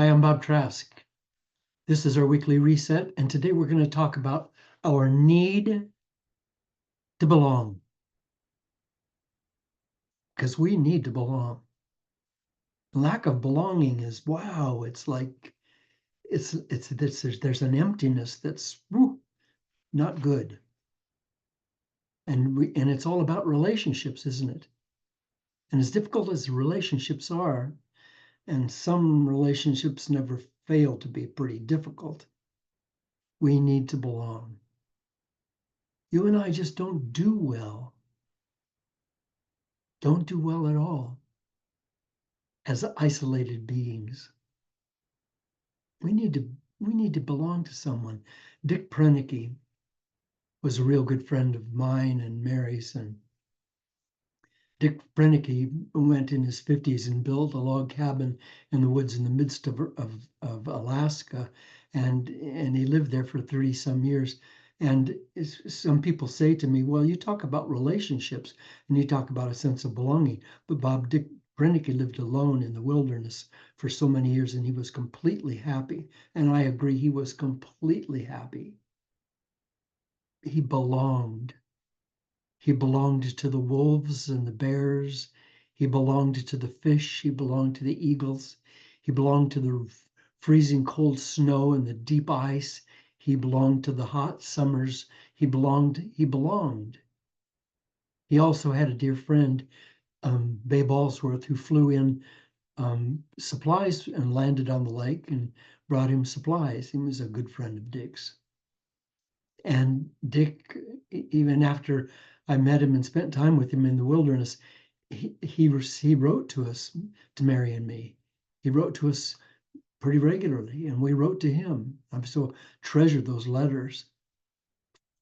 Hi, I'm Bob Trask. This is our weekly reset, and today we're going to talk about our need to belong, because we need to belong. Lack of belonging is wow. It's like there's an emptiness that's not good, and it's all about relationships, isn't it? And as difficult as relationships are, and some relationships never fail to be pretty difficult, we need to belong. You and I just don't do well at all as isolated beings. We need to belong to someone. Dick Prenneke was a real good friend of mine and Mary's, and Dick Prenneke went in his 50s and built a log cabin in the woods in the midst of Alaska, and he lived there for 30 some years. And some people say to me, well, you talk about relationships and you talk about a sense of belonging, but Dick Prenneke lived alone in the wilderness for so many years and he was completely happy. And I agree, he was completely happy. He belonged. He belonged to the wolves and the bears. He belonged to the fish. He belonged to the eagles. He belonged to the freezing cold snow and the deep ice. He belonged to the hot summers. He belonged. He also had a dear friend, Babe Allsworth, who flew in supplies and landed on the lake and brought him supplies. He was a good friend of Dick's. And Dick, even after I met him and spent time with him in the wilderness, he wrote to us, to Mary and me. He wrote to us pretty regularly, and we wrote to him. I've so treasured those letters.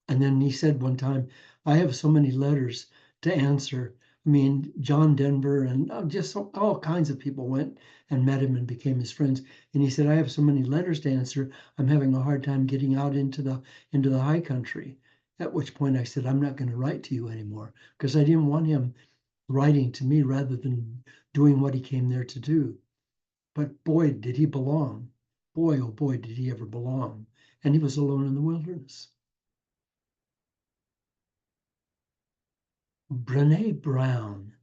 And then he said one time, I have so many letters to answer. I mean, John Denver and just all kinds of people went and met him and became his friends. And he said, I have so many letters to answer. I'm having a hard time getting out into the high country. At which point I said, I'm not going to write to you anymore, because I didn't want him writing to me rather than doing what he came there to do. But boy, did he belong. Boy, oh boy, did he ever belong. And he was alone in the wilderness. Brene Brown,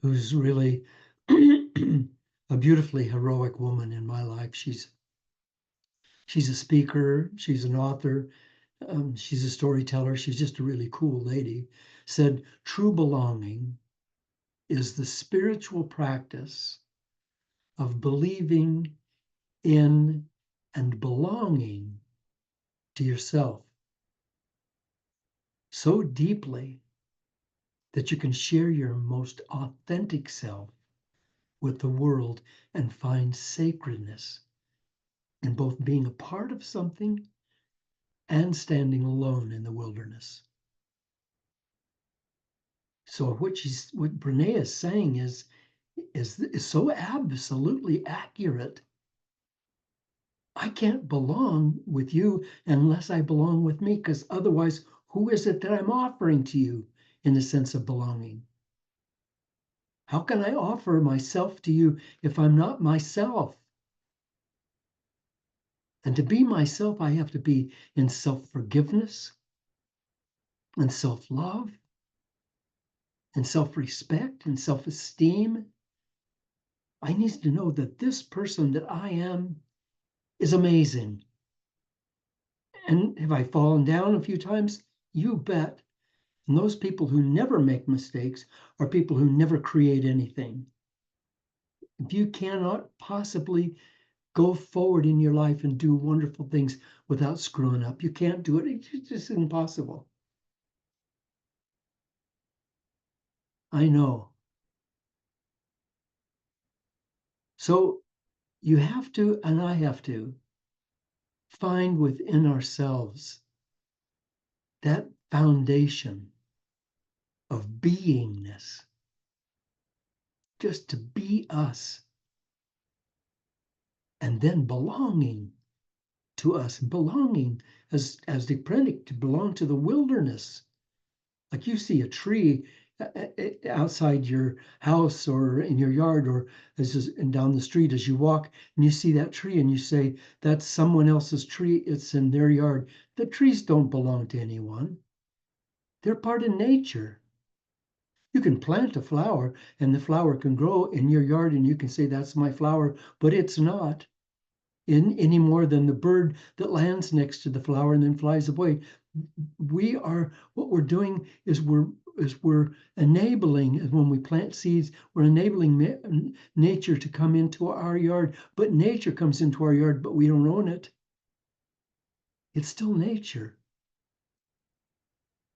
who's really a beautifully heroic woman in my life. She's a speaker, she's an author, she's a storyteller, she's just a really cool lady, said, true belonging is the spiritual practice of believing in and belonging to yourself so deeply that you can share your most authentic self with the world and find sacredness in both being a part of something and standing alone in the wilderness. So what Brene is saying is so absolutely accurate. I can't belong with you unless I belong with me, because otherwise, who is it that I'm offering to you in the sense of belonging? How can I offer myself to you if I'm not myself? And to be myself, I have to be in self-forgiveness and self-love and self-respect and self-esteem. I need to know that this person that I am is amazing. And have I fallen down a few times? You bet. And those people who never make mistakes are people who never create anything. If you cannot possibly go forward in your life and do wonderful things without screwing up, you can't do it. It's just impossible. I know. So you have to, and I have to, find within ourselves that foundation of beingness, just to be us, and then belonging to us, belonging as Dick Prentick, to belong to the wilderness. Like you see a tree outside your house or in your yard or and down the street as you walk and you see that tree and you say, that's someone else's tree, it's in their yard. The trees don't belong to anyone. They're part of nature. You can plant a flower and the flower can grow in your yard and you can say, that's my flower, but it's not any more than the bird that lands next to the flower and then flies away. What we're doing is we're enabling, when we plant seeds, we're enabling nature to come into our yard, but nature comes into our yard, but we don't own it. It's still nature.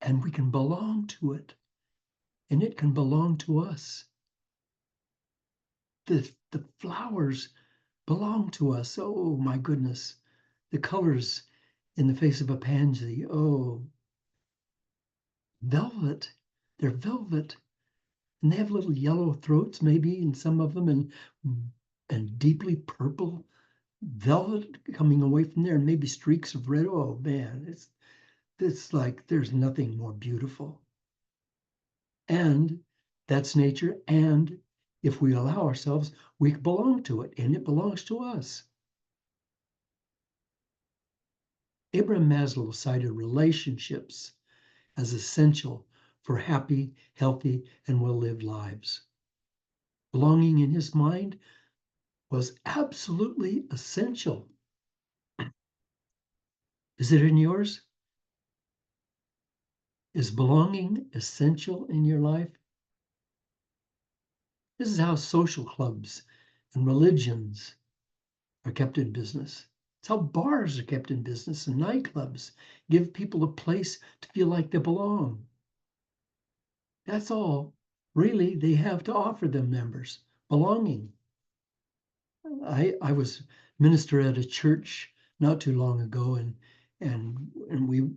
And we can belong to it. And it can belong to us. The flowers belong to us. Oh my goodness. The colors in the face of a pansy. Oh, velvet. They're velvet. And they have little yellow throats, maybe, in some of them, and deeply purple velvet coming away from there, and maybe streaks of red. Oh man, it's like there's nothing more beautiful. And that's nature. And if we allow ourselves, we belong to it, and it belongs to us. Abraham Maslow cited relationships as essential for happy, healthy, and well-lived lives. Belonging in his mind was absolutely essential. Is it in yours? Is belonging essential in your life? This is how social clubs and religions are kept in business. It's how bars are kept in business and nightclubs give people a place to feel like they belong. That's all really they have to offer them members, belonging. I was minister at a church not too long ago, and we,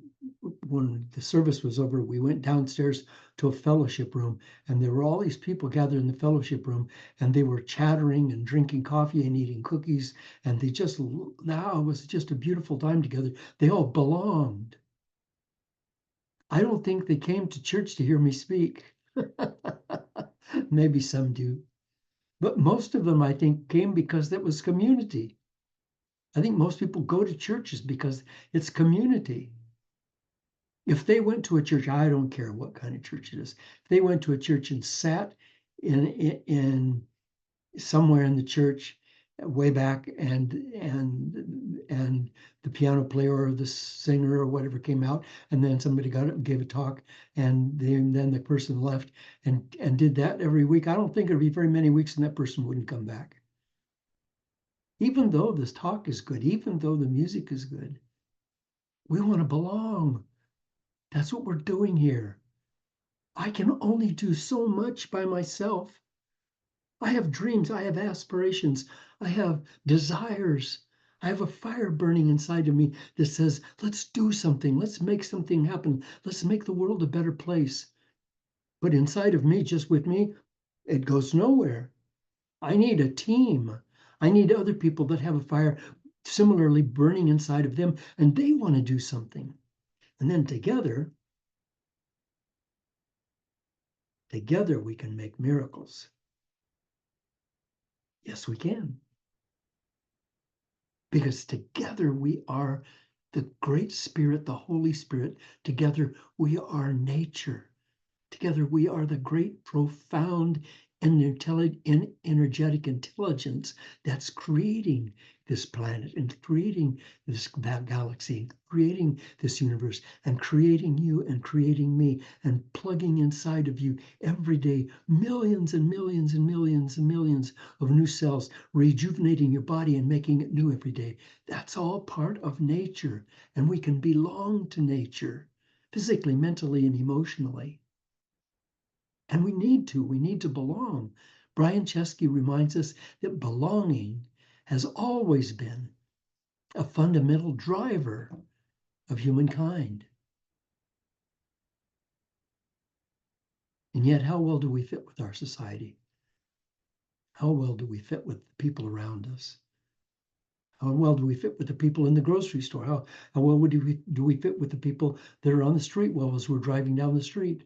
when the service was over, we went downstairs to a fellowship room, and there were all these people gathered in the fellowship room, and they were chattering and drinking coffee and eating cookies, and now it was just a beautiful time together. They all belonged. I don't think they came to church to hear me speak. Maybe some do. But most of them, I think, came because it was community. I think most people go to churches because it's community. If they went to a church, I don't care what kind of church it is. If they went to a church and sat in somewhere in the church way back, and the piano player or the singer or whatever came out, and then somebody got up and gave a talk, and then the person left and did that every week, I don't think it'd be very many weeks and that person wouldn't come back. Even though this talk is good, even though the music is good, we want to belong. That's what we're doing here. I can only do so much by myself. I have dreams, I have aspirations, I have desires. I have a fire burning inside of me that says, let's do something, let's make something happen, let's make the world a better place. But inside of me, just with me, it goes nowhere. I need a team. I need other people that have a fire similarly burning inside of them, and they want to do something. And then together we can make miracles. Yes, we can. Because together we are the Great Spirit, the Holy Spirit. Together we are nature. Together we are the great, profound, and energetic intelligence that's creating this planet and creating this galaxy, and creating this universe, and creating you and creating me, and plugging inside of you every day millions and millions and millions and millions of new cells, rejuvenating your body and making it new every day. That's all part of nature, and we can belong to nature physically, mentally, and emotionally. And we need to belong. Brian Chesky reminds us that belonging has always been a fundamental driver of humankind. And yet, how well do we fit with our society? How well do we fit with the people around us? How well do we fit with the people in the grocery store? How well do we fit with the people that are on the street well as we're driving down the street?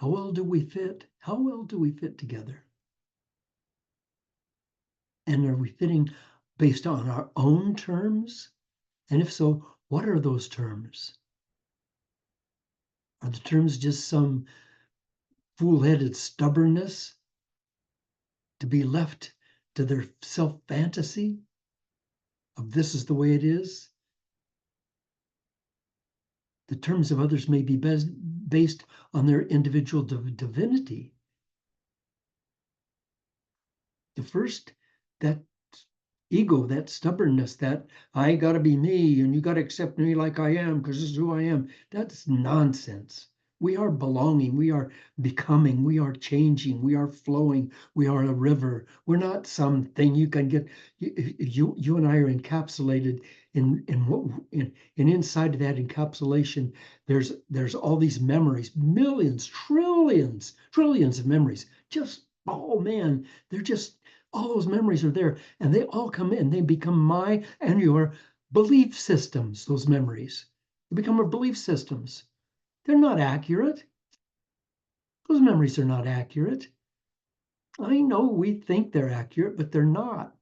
How well do we fit? How well do we fit together? And are we fitting based on our own terms? And if so, what are those terms? Are the terms just some fool-headed stubbornness to be left to their self-fantasy of this is the way it is? The terms of others may be based on their individual divinity. The first, that ego, that stubbornness, that I got to be me and you got to accept me like I am because this is who I am. That's nonsense. We are belonging, we are becoming, we are changing, we are flowing, we are a river. We're not something you can get. You and I are encapsulated in inside of that encapsulation. There's all these memories, millions, trillions of memories. Just oh man, they're just all those memories are there, and they all come in. They become my and your belief systems. Those memories, they become our belief systems. They're not accurate. Those memories are not accurate. I know we think they're accurate, but they're not.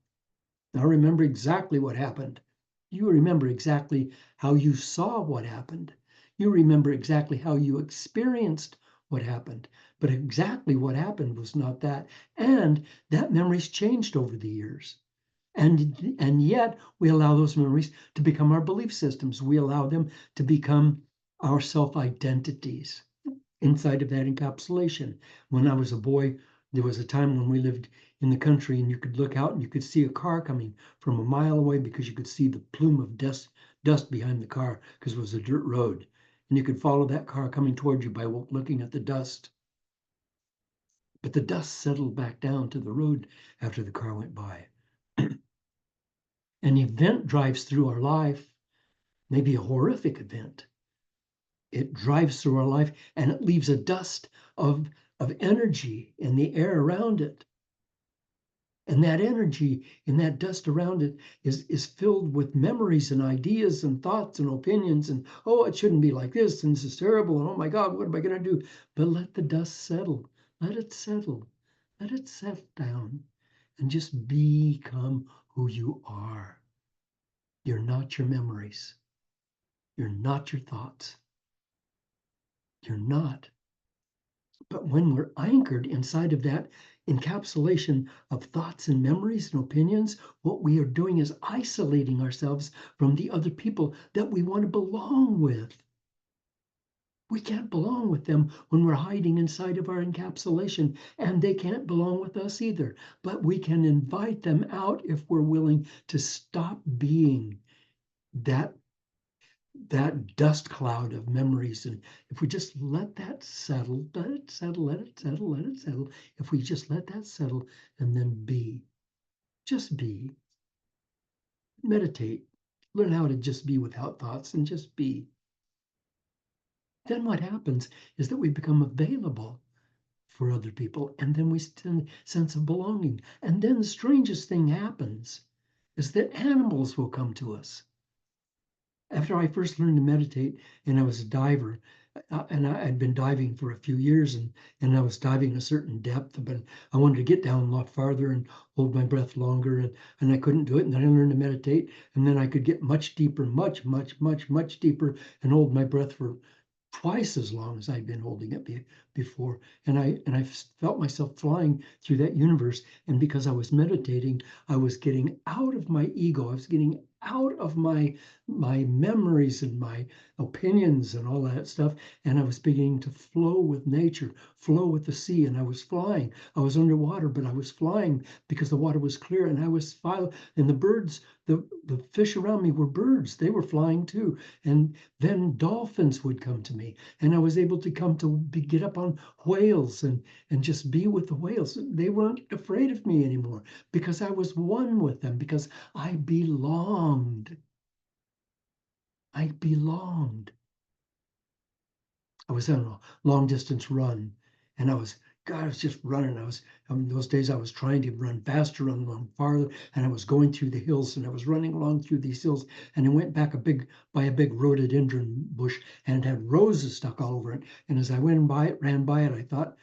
I remember exactly what happened. You remember exactly how you saw what happened. You remember exactly how you experienced what happened. But exactly what happened was not that. And that memory's changed over the years. And yet we allow those memories to become our belief systems. We allow them to become our self-identities inside of that encapsulation. When I was a boy, there was a time when we lived in the country and you could look out and you could see a car coming from a mile away because you could see the plume of dust behind the car because it was a dirt road. And you could follow that car coming towards you by looking at the dust. But the dust settled back down to the road after the car went by. An event drives through our life, maybe a horrific event. It drives through our life and it leaves a dust of energy in the air around it. And that energy in that dust around it is filled with memories and ideas and thoughts and opinions. And oh, it shouldn't be like this. And this is terrible. And oh my God, what am I going to do? But let the dust settle. Let it settle. Let it settle down and just become who you are. You're not your memories. You're not your thoughts. You're not. But when we're anchored inside of that encapsulation of thoughts and memories and opinions, what we are doing is isolating ourselves from the other people that we want to belong with. We can't belong with them when we're hiding inside of our encapsulation, and they can't belong with us either. But we can invite them out if we're willing to stop being that dust cloud of memories. And if we just let that settle, let it settle, let it settle, let it settle, if we just let that settle and then just be, meditate, learn how to just be without thoughts and just be. Then what happens is that we become available for other people, and then we send a sense of belonging. And then the strangest thing happens is that animals will come to us. After I first learned to meditate and I was a diver, and I'd been diving for a few years and I was diving a certain depth, but I wanted to get down a lot farther and hold my breath longer and I couldn't do it. And then I learned to meditate and then I could get much deeper, much deeper and hold my breath for twice as long as I'd been holding it before. And I felt myself flying through that universe. And because I was meditating, I was getting out of my ego. I was getting out of my memories and my opinions and all that stuff. And I was beginning to flow with nature, flow with the sea. And I was flying. I was underwater, but I was flying because the water was clear. And I was flying. And the birds, the fish around me were birds. They were flying too. And then dolphins would come to me. And I was able to get up on whales and just be with the whales. They weren't afraid of me anymore because I was one with them, because I belonged. I belonged. I was on a long distance run and I was God, I was just running. Those days I was trying to run faster, run farther, and I was going through the hills, and I was running along through these hills, and I went back by a big rhododendron bush, and it had roses stuck all over it. And as I ran by it, I thought,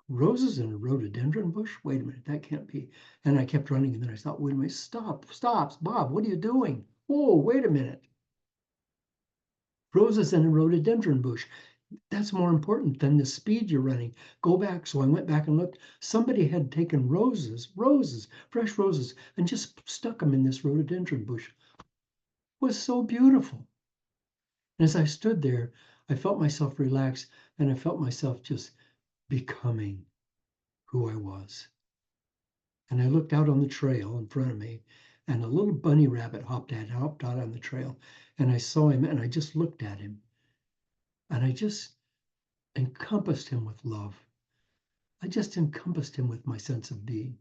roses in a rhododendron bush? Wait a minute, that can't be. And I kept running, and then I thought, wait a minute, stop, Bob, what are you doing? Whoa, wait a minute. Roses in a rhododendron bush. That's more important than the speed you're running. Go back. So I went back and looked. Somebody had taken fresh roses, and just stuck them in this rhododendron bush. It was so beautiful. And as I stood there, I felt myself relax, and I felt myself just becoming who I was. And I looked out on the trail in front of me, and a little bunny rabbit hopped out on the trail. And I saw him, and I just looked at him, and I just encompassed him with love. I just encompassed him with my sense of being.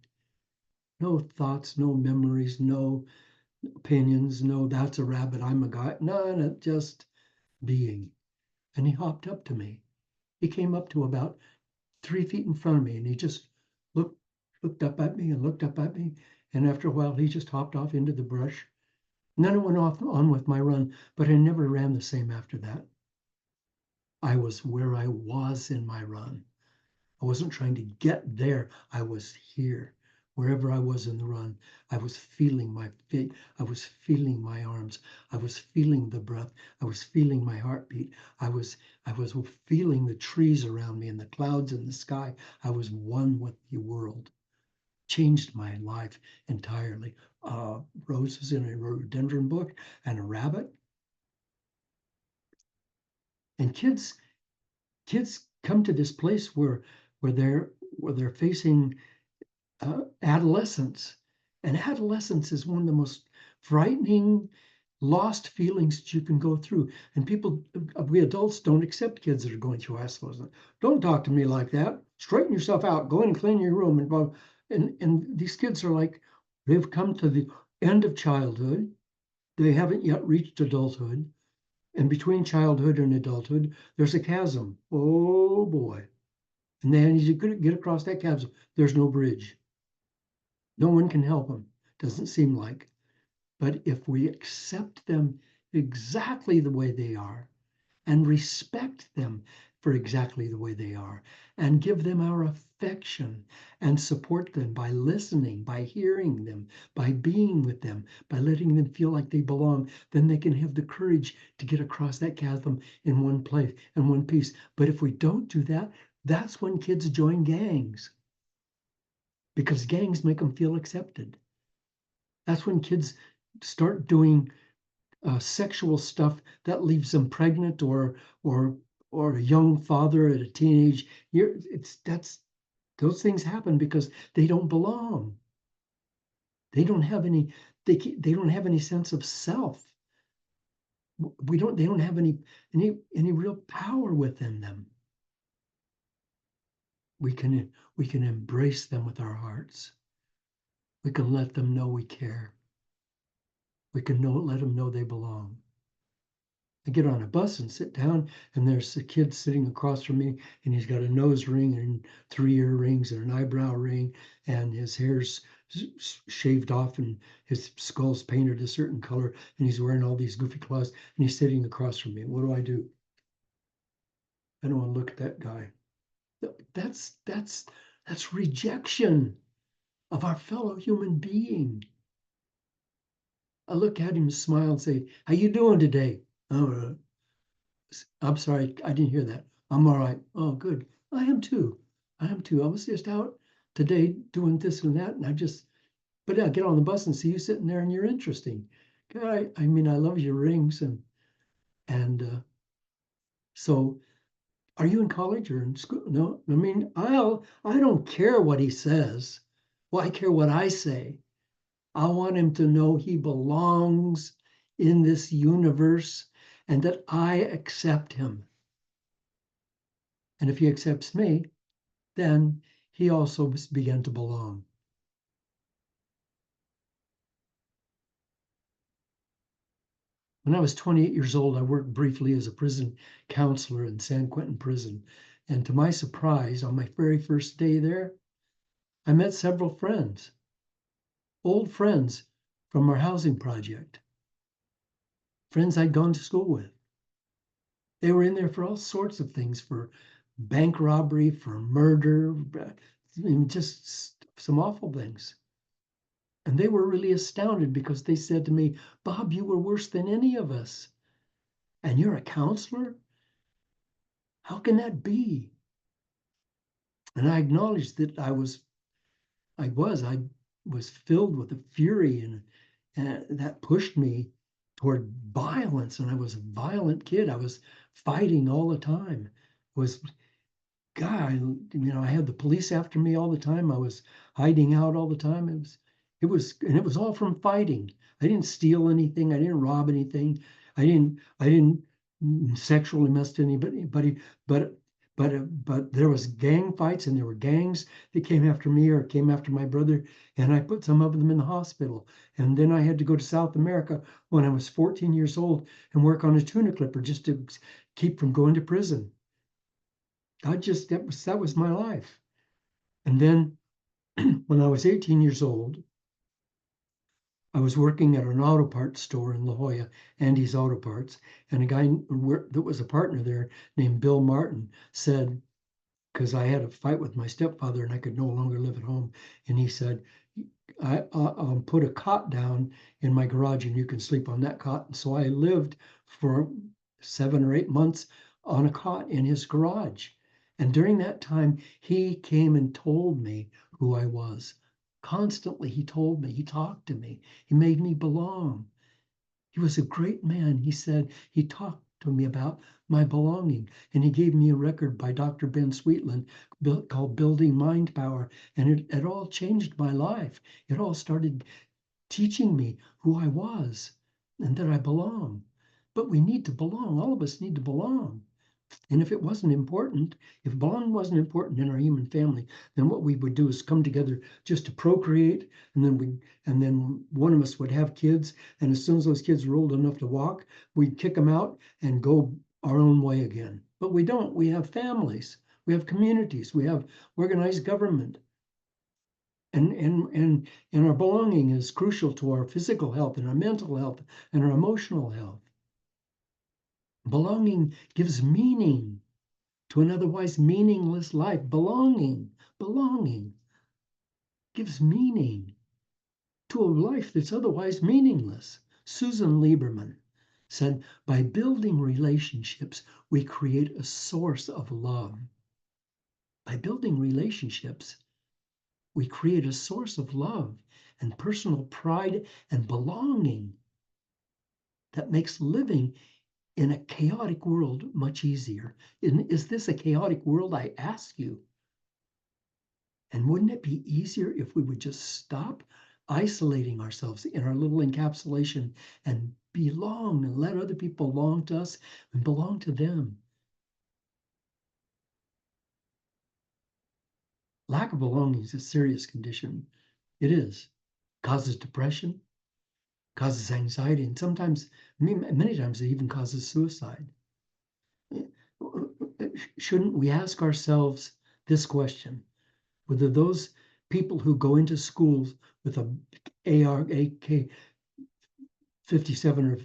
No thoughts, no memories, no opinions, no, that's a rabbit, I'm a guy. None, just being. And he hopped up to me. He came up to about 3 feet in front of me, and he just looked looked up at me and looked up at me. And after a while, he just hopped off into the brush. And then I went on with my run, but I never ran the same after that. I was where I was in my run. I wasn't trying to get there. I was here. Wherever I was in the run, I was feeling my feet. I was feeling my arms. I was feeling the breath. I was feeling my heartbeat. I was feeling the trees around me and the clouds in the sky. I was one with the world. Changed my life entirely. Roses in a rhododendron bush and a rabbit. And kids come to this place where they're facing adolescence. And adolescence is one of the most frightening, lost feelings that you can go through. And we adults don't accept kids that are going through adolescence. Don't talk to me like that. Straighten yourself out. Go in and clean your room. And these kids are like, they've come to the end of childhood. They haven't yet reached adulthood. And between childhood and adulthood, there's a chasm. Oh boy. And then as you get across that chasm, there's no bridge. No one can help them, doesn't seem like. But if we accept them exactly the way they are and respect them for exactly the way they are and give them our affection and support them by listening, by hearing them, by being with them, by letting them feel like they belong, then they can have the courage to get across that chasm in one place and one piece. But if we don't do that, that's when kids join gangs, because gangs make them feel accepted. That's when kids start doing sexual stuff that leaves them pregnant, or a young father at a teenage year. Those things happen because they don't belong. They don't have any. They don't have any sense of self. They don't have any real power within them. We can embrace them with our hearts. We can let them know we care. We can let them know they belong. I get on a bus and sit down, and there's a kid sitting across from me, and he's got a nose ring and 3 earrings and an eyebrow ring, and his hair's shaved off, and his skull's painted a certain color, and he's wearing all these goofy clothes, and he's sitting across from me. What do? I don't want to look at that guy. That's rejection of our fellow human being. I look at him, smile, and say, "How you doing today?" "Oh, I'm sorry, I didn't hear that. I'm all right." "Oh, good. I am too. I am too. I was just out today doing this and that, and but yeah, get on the bus and see you sitting there, and you're interesting. I mean, I love your rings, and so are you in college or in school?" "No, I mean, I don't care what he says. Well, I care what I say. I want him to know he belongs in this universe and that I accept him. And if he accepts me, then he also began to belong." When I was 28 years old, I worked briefly as a prison counselor in San Quentin prison. And to my surprise, on my very first day there, I met several friends, old friends from our housing project, friends I'd gone to school with. They were in there for all sorts of things, for bank robbery, for murder, just some awful things. And they were really astounded because they said to me, Bob, you were worse than any of us. And you're a counselor? How can that be? And I acknowledged that I was filled with a fury, and that pushed me toward violence. And I was a violent kid. I was fighting all the time. Was God, I had the police after me all the time. I was hiding out all the time. And it was all from fighting. I didn't steal anything. I didn't rob anything. I didn't sexually mess anybody, but but there was gang fights, and there were gangs that came after me or came after my brother, and I put some of them in the hospital. And then I had to go to South America when I was 14 years old and work on a tuna clipper just to keep from going to prison. That was my life. And then when I was 18 years old, I was working at an auto parts store in La Jolla, Andy's Auto Parts, and a guy that was a partner there named Bill Martin said, because I had a fight with my stepfather and I could no longer live at home, and he said, I'll put a cot down in my garage and you can sleep on that cot. And so I lived for 7 or 8 months on a cot in his garage. And during that time, he came and told me who I was. Constantly, he told me, he talked to me, he made me belong. He was a great man. He said, he talked to me about my belonging. And he gave me a record by Dr. Ben Sweetland called Building Mind Power. And it all changed my life. It all started teaching me who I was and that I belong. But we need to belong. All of us need to belong. And if belonging wasn't important in our human family, then what we would do is come together just to procreate, and then one of us would have kids, and as soon as those kids were old enough to walk, we'd kick them out and go our own way again. But we don't. We have families, we have communities, we have organized government. And our belonging is crucial to our physical health and our mental health and our emotional health. Belonging gives meaning to an otherwise meaningless life. Belonging gives meaning to a life that's otherwise meaningless. Susan Lieberman said, by building relationships, we create a source of love. By building relationships, we create a source of love and personal pride and belonging that makes living in a chaotic world much easier. Is this a chaotic world, I ask you? And wouldn't it be easier if we would just stop isolating ourselves in our little encapsulation and belong and let other people belong to us and belong to them? Lack of belonging is a serious condition. It is. Causes depression, causes anxiety, and sometimes, many times, it even causes suicide. Shouldn't we ask ourselves this question? Whether those people who go into schools with a AK 57 or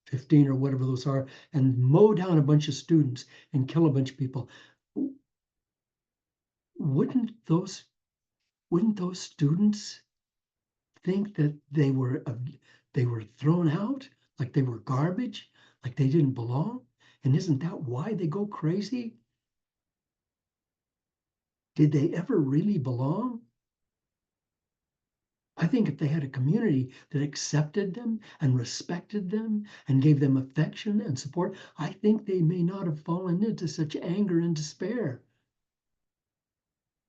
15 or whatever those are and mow down a bunch of students and kill a bunch of people, wouldn't those students think that they were thrown out, like they were garbage, like they didn't belong? And isn't that why they go crazy? Did they ever really belong? I think if they had a community that accepted them and respected them and gave them affection and support, I think they may not have fallen into such anger and despair.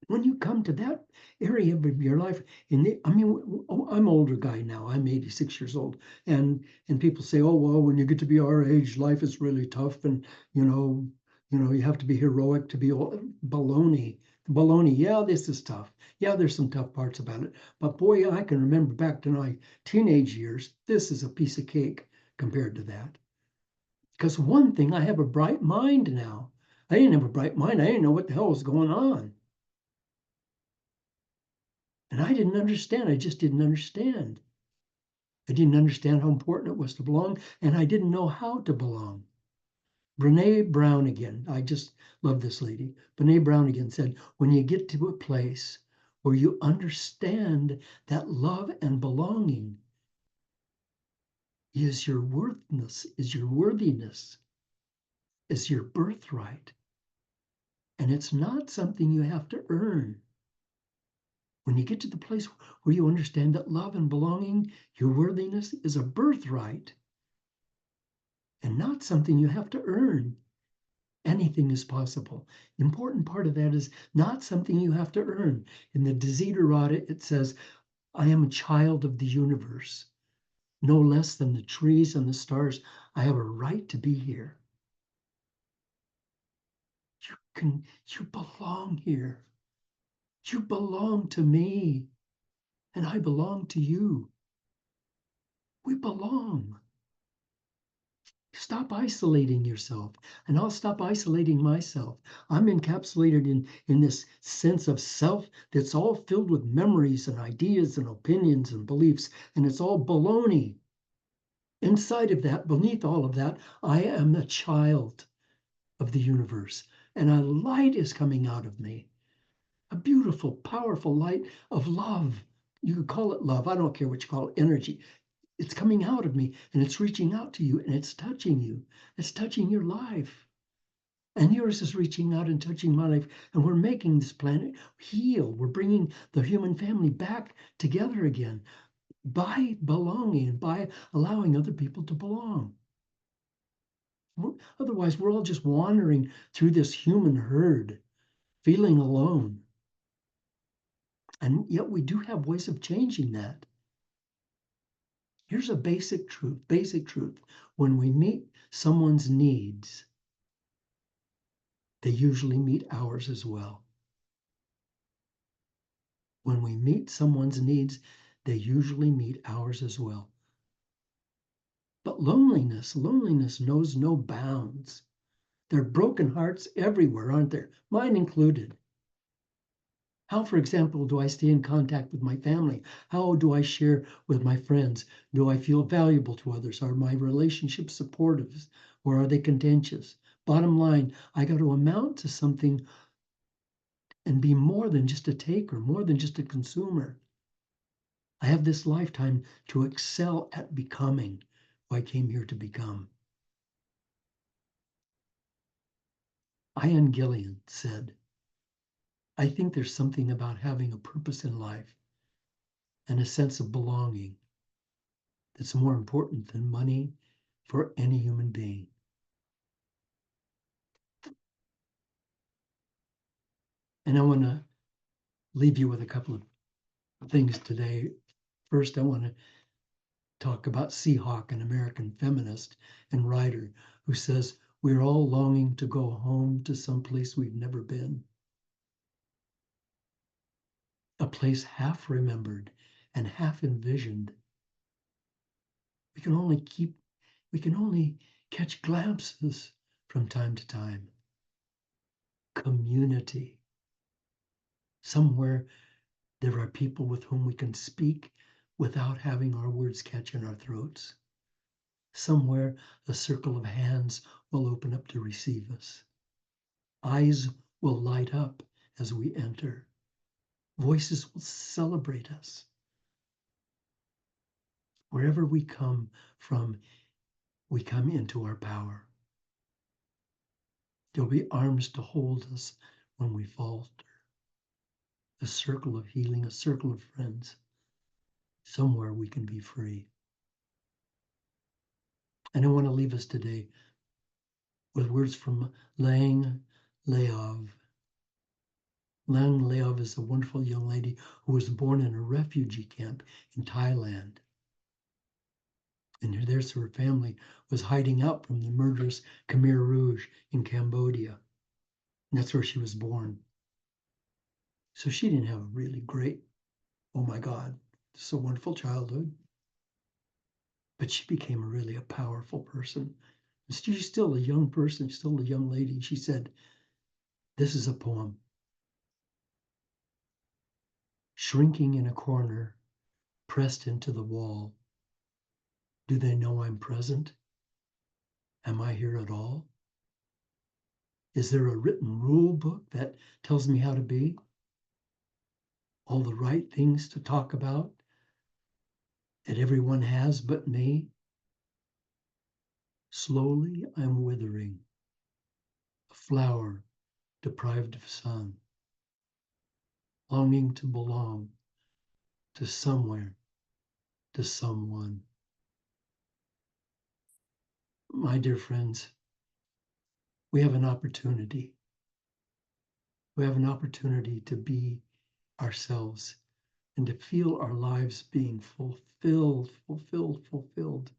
When you come to that area of your life, I'm an older guy now. I'm 86 years old, and people say, "Oh well, when you get to be our age, life is really tough, and you have to be heroic to be baloney." Baloney. Yeah, this is tough. Yeah, there's some tough parts about it, but boy, I can remember back to my teenage years. This is a piece of cake compared to that. Because one thing, I have a bright mind now. I didn't have a bright mind. I didn't know what the hell was going on. And I didn't understand. I just didn't understand. I didn't understand how important it was to belong, and I didn't know how to belong. Brene Brown again, I just love this lady. Brene Brown again said, when you get to a place where you understand that love and belonging is your worthiness, is your birthright. And it's not something you have to earn. When you get to the place where you understand that love and belonging, your worthiness is a birthright and not something you have to earn. Anything is possible. The important part of that is not something you have to earn. In the Desiderata, it says, I am a child of the universe. No less than the trees and the stars. I have a right to be here. You belong here. You belong to me, and I belong to you. We belong. Stop isolating yourself, and I'll stop isolating myself. I'm encapsulated in this sense of self that's all filled with memories and ideas and opinions and beliefs, and it's all baloney. Inside of that, beneath all of that, I am a child of the universe, and a light is coming out of me. A beautiful, powerful light of love. You could call it love. I don't care what you call it, energy. It's coming out of me and it's reaching out to you and it's touching you. It's touching your life. And yours is reaching out and touching my life. And we're making this planet heal. We're bringing the human family back together again by belonging and by allowing other people to belong. Otherwise, we're all just wandering through this human herd, feeling alone. And yet we do have ways of changing that. Here's a basic truth. When we meet someone's needs, they usually meet ours as well. When we meet someone's needs, they usually meet ours as well. But loneliness knows no bounds. There are broken hearts everywhere, aren't there? Mine included. How, for example, do I stay in contact with my family? How do I share with my friends? Do I feel valuable to others? Are my relationships supportive or are they contentious? Bottom line, I got to amount to something and be more than just a taker, more than just a consumer. I have this lifetime to excel at becoming who I came here to become. Ian Gillian said, I think there's something about having a purpose in life and a sense of belonging that's more important than money for any human being. And I want to leave you with a couple of things today. First, I want to talk about Seahawk, an American feminist and writer, who says, we're all longing to go home to some place we've never been. A place half remembered and half envisioned. We can only catch glimpses from time to time. Community. Somewhere there are people with whom we can speak without having our words catch in our throats. Somewhere a circle of hands will open up to receive us. Eyes will light up as we enter. Voices will celebrate us. Wherever we come from, we come into our power. There'll be arms to hold us when we falter. A circle of healing, a circle of friends. Somewhere we can be free. And I want to leave us today with words from Lang Leov. Lang Leov is a wonderful young lady who was born in a refugee camp in Thailand. And there's her family was hiding out from the murderous Khmer Rouge in Cambodia. And that's where she was born. So she didn't have a really great, oh my God, so wonderful childhood. But she became a powerful person. She's still a young person, still a young lady. She said, This is a poem. Shrinking in a corner, pressed into the wall. Do they know I'm present? Am I here at all? Is there a written rule book that tells me how to be? All the right things to talk about that everyone has but me? Slowly I'm withering, a flower deprived of sun, longing to belong to somewhere, to someone. My dear friends, we have an opportunity. We have an opportunity to be ourselves and to feel our lives being fulfilled, fulfilled, fulfilled.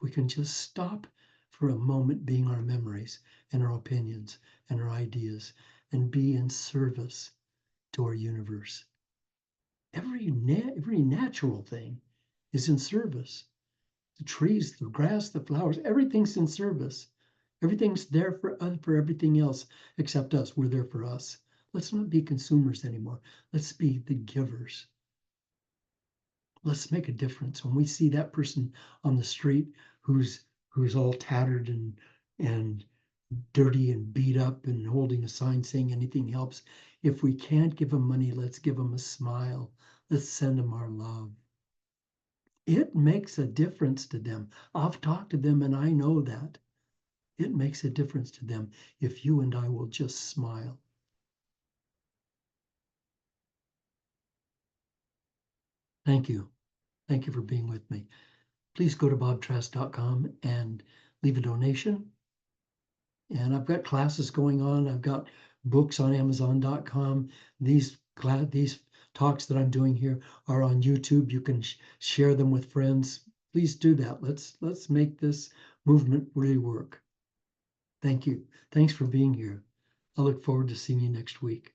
We can just stop for a moment being our memories and our opinions and our ideas and be in service to our universe. Every natural thing is in service. The trees, the grass, the flowers, everything's in service. Everything's there for everything else except us. We're there for us. Let's not be consumers anymore. Let's be the givers. Let's make a difference. When we see that person on the street who's all tattered and dirty and beat up and holding a sign saying anything helps, if we can't give them money, let's give them a smile. Let's send them our love. It makes a difference to them. I've talked to them and I know that. It makes a difference to them if you and I will just smile. Thank you. Thank you for being with me. Please go to bobtrask.com and leave a donation. And I've got classes going on. I've got books on Amazon.com. These talks that I'm doing here are on YouTube. You can share them with friends. Please do that. Let's make this movement really work. Thank you. Thanks for being here. I look forward to seeing you next week.